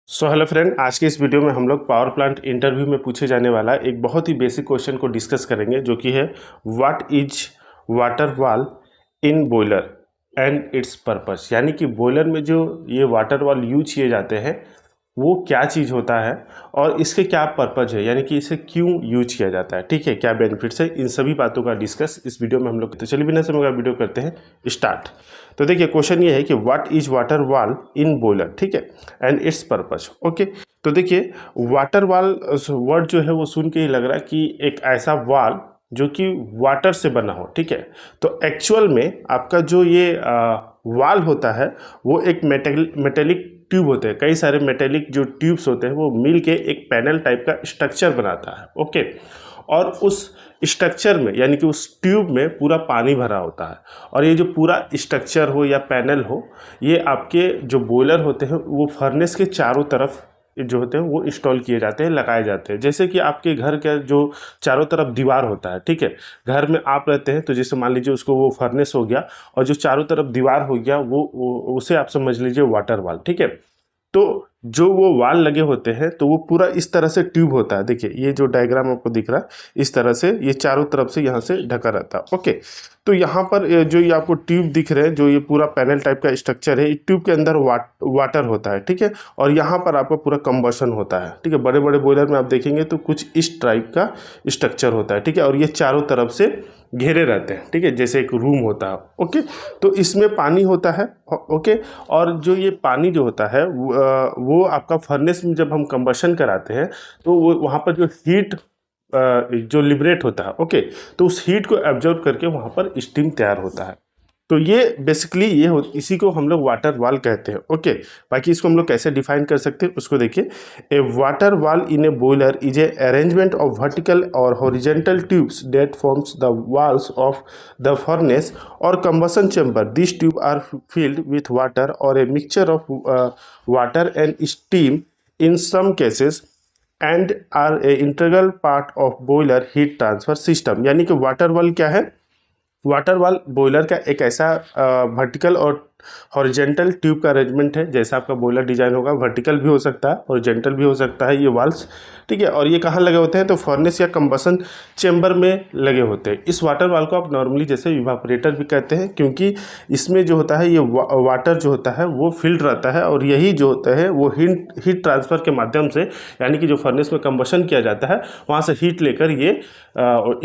Hello friend, आज के इस वीडियो में हम लोग पावर प्लांट इंटरव्यू में पूछे जाने वाला एक बहुत ही बेसिक क्वेश्चन को डिस्कस करेंगे, जो कि है what is water wall in boiler and it's purpose. यानी कि बॉयलर में जो ये वाटर वाल यूज किए जाते हैं वो क्या चीज़ होता है और इसके क्या पर्पज है, यानी कि इसे क्यों यूज किया जाता है, ठीक है, क्या बेनिफिट्स है, इन सभी बातों का डिस्कस इस वीडियो में हम लोग। तो चलिए बिना समय का वीडियो करते हैं स्टार्ट। तो देखिए क्वेश्चन ये है कि what is water wall in boiler, ठीक है, एंड इट्स पर्पज। ओके, तो देखिए वाटर वाल वर्ड जो है वो सुन के ही लग रहा है कि एक ऐसा वाल जो कि वाटर से बना हो, ठीक है। तो एक्चुअल में आपका जो ये वाल होता है वो एक मेटेलिक ट्यूब होते हैं, कई सारे मेटेलिक जो ट्यूब्स होते हैं वो मिल के एक पैनल टाइप का स्ट्रक्चर बनाता है। ओके, और उस स्ट्रक्चर में यानी कि उस ट्यूब में पूरा पानी भरा होता है, और ये जो पूरा स्ट्रक्चर हो या पैनल हो, ये आपके जो बॉयलर होते हैं वो फर्नेस के चारों तरफ जो होते हैं वो इंस्टॉल किए जाते हैं, लगाए जाते हैं। जैसे कि आपके घर का जो चारों तरफ दीवार होता है, ठीक है, घर में आप रहते हैं तो जैसे मान लीजिए उसको वो फर्नेस हो गया, और जो चारों तरफ दीवार हो गया वो उसे आप समझ लीजिए वाटर वाल, ठीक है। तो जो वो वाल लगे होते हैं तो वो पूरा इस तरह से ट्यूब होता है। देखिए ये जो डायग्राम आपको दिख रहा है इस तरह से ये चारों तरफ से यहाँ से ढका रहता है। ओके, तो यहाँ पर जो ये आपको ट्यूब दिख रहे हैं, जो ये पूरा पैनल टाइप का स्ट्रक्चर है, इस ट्यूब के अंदर वाटर होता है, ठीक है, और यहाँ पर आपका पूरा कंबशन होता है, ठीक है। बड़े बड़े बॉयलर में आप देखेंगे तो कुछ इस टाइप का स्ट्रक्चर होता है, ठीक है, और ये चारों तरफ से घेरे रहते हैं, ठीक है, जैसे एक रूम होता है। ओके, तो इसमें पानी होता है। ओके, और जो ये पानी जो होता है वो आपका फर्नेस में जब हम कंबशन कराते हैं तो वो वहाँ पर जो हीट जो लिबरेट होता है, ओके, तो उस हीट को एब्जॉर्ब करके वहाँ पर स्टीम तैयार होता है। तो ये बेसिकली इसी को हम लोग वाटर वाल कहते हैं। ओके, बाकी इसको हम लोग कैसे डिफाइन कर सकते हैं उसको देखिए। A water wall in a boiler is a arrangement of vertical और horizontal tubes that forms the walls of the furnace और combustion chamber. This tube are filled with water or a mixture of water and steam in some cases and are a integral part of boiler heat transfer system। यानी कि water वाल क्या है? Water वाल boiler का एक ऐसा vertical और हॉरिजेंटल ट्यूब का अरेंजमेंट है। जैसा आपका बॉयलर डिजाइन होगा वर्टिकल भी हो सकता है, हॉरिजेंटल भी हो सकता है ये वाल्स, ठीक है। और ये कहाँ लगे होते हैं? तो फर्नेस या कंबशन चेंबर में लगे होते हैं। इस वाटर वाल को आप नॉर्मली जैसे इवापोरेटर भी कहते हैं, क्योंकि इसमें जो होता है ये वाटर जो होता है वो फिल्ड रहता है, और यही जो होता है वो हीट ट्रांसफ़र के माध्यम से, यानी कि जो फर्नेस में कंबशन किया जाता है वहाँ से हीट लेकर ये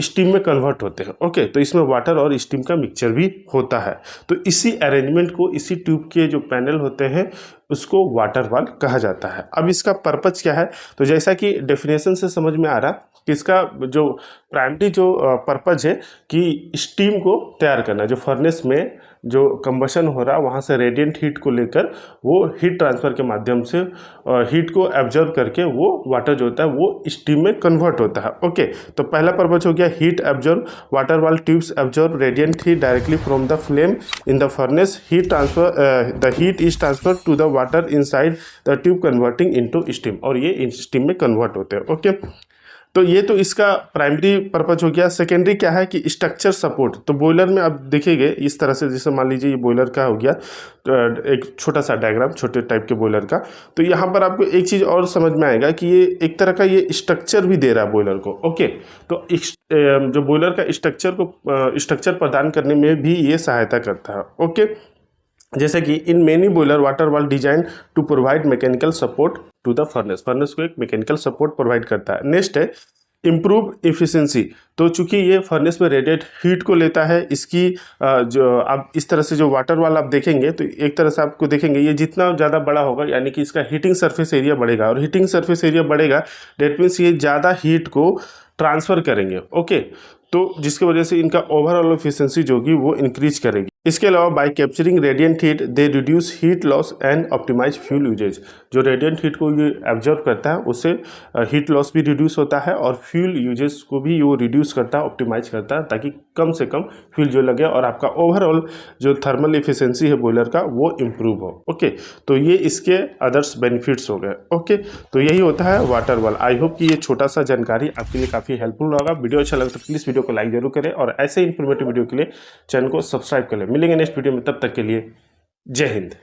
स्टीम में कन्वर्ट होते हैं। ओके, तो इसमें वाटर और स्टीम का मिक्सचर भी होता है। तो इसी अरेंजमेंट को, इसी ट्यूब के जो पैनल होते हैं उसको वाटर वाल कहा जाता है। अब इसका पर्पज क्या है? तो जैसा कि डेफिनेशन से समझ में आ रहा कि इसका जो प्राइमरी जो पर्पज है कि स्टीम को तैयार करना, जो फर्नेस में जो कंबशन हो रहा है वहाँ से रेडिएंट हीट को लेकर वो हीट ट्रांसफ़र के माध्यम से हीट को एब्जॉर्ब करके वो वाटर जो होता है वो स्टीम में कन्वर्ट होता है। ओके, तो पहला पर्पज हो गया heat absorb. Water wall tubes absorb radiant heat directly from the flame in the furnace. Heat transfer the heat is transfer to the water inside the tube converting into steam, और ये steam में convert होते हैं। Okay, तो ये तो इसका primary purpose हो गया। सेकेंडरी क्या है कि स्ट्रक्चर सपोर्ट। तो बॉयलर में आप देखेंगे इस तरह से, जैसे मान लीजिए ये बॉयलर का हो गया, तो एक छोटा सा डायग्राम छोटे टाइप के बॉयलर का। तो यहाँ पर आपको एक चीज़ और समझ में आएगा कि ये एक तरह का ये स्ट्रक्चर भी दे रहा है बॉयलर को। ओके, तो जो बॉयलर का स्ट्रक्चर प्रदान करने में भी ये सहायता करता है। ओके, जैसे कि in many boiler water wall design to provide mechanical support to the furnace को एक मैकेनिकल सपोर्ट प्रोवाइड करता है। नेक्स्ट है इम्प्रूव इफिशिएंसी। तो चूंकि ये फर्नेस में रेडिएट हीट को लेता है, इसकी जो आप इस तरह से जो वाटर वाल आप देखेंगे तो एक तरह से आपको देखेंगे ये जितना ज़्यादा बड़ा होगा यानी कि इसका हीटिंग सरफेस एरिया बढ़ेगा, और हीटिंग सरफेस एरिया बढ़ेगा डेट मीन्स ये ज़्यादा हीट को ट्रांसफ़र करेंगे। ओके, तो जिसकी वजह से इनका ओवरऑल एफिशिएंसी जो होगी वो इंक्रीज करेगी। इसके अलावा by capturing radiant heat they reduce heat loss and optimize fuel usage. जो रेडिएंट हीट को ये एब्जॉर्ब करता है उससे हीट लॉस भी रिड्यूस होता है, और फ्यूल यूजेज को भी वो रिड्यूस करता है, ऑप्टिमाइज करता है, ताकि कम से कम फ्यूल जो लगे और आपका ओवरऑल जो थर्मल एफिशिएंसी है बॉयलर का वो इम्प्रूव हो। ओके, तो ये इसके अदर्स बेनिफिट्स हो गए। ओके, तो यही होता है वाटर वाल। आई होप कि ये छोटा सा जानकारी आपके लिए काफ़ी हेल्पफुल होगा। वीडियो अच्छा लगा तो प्लीज़ वीडियो को लाइक जरूर करें, और ऐसे इन्फॉर्मेटिव वीडियो के लिए चैनल को सब्सक्राइब कर लें। मिलेंगे नेक्स्ट वीडियो में, तब तक के लिए जय हिंद।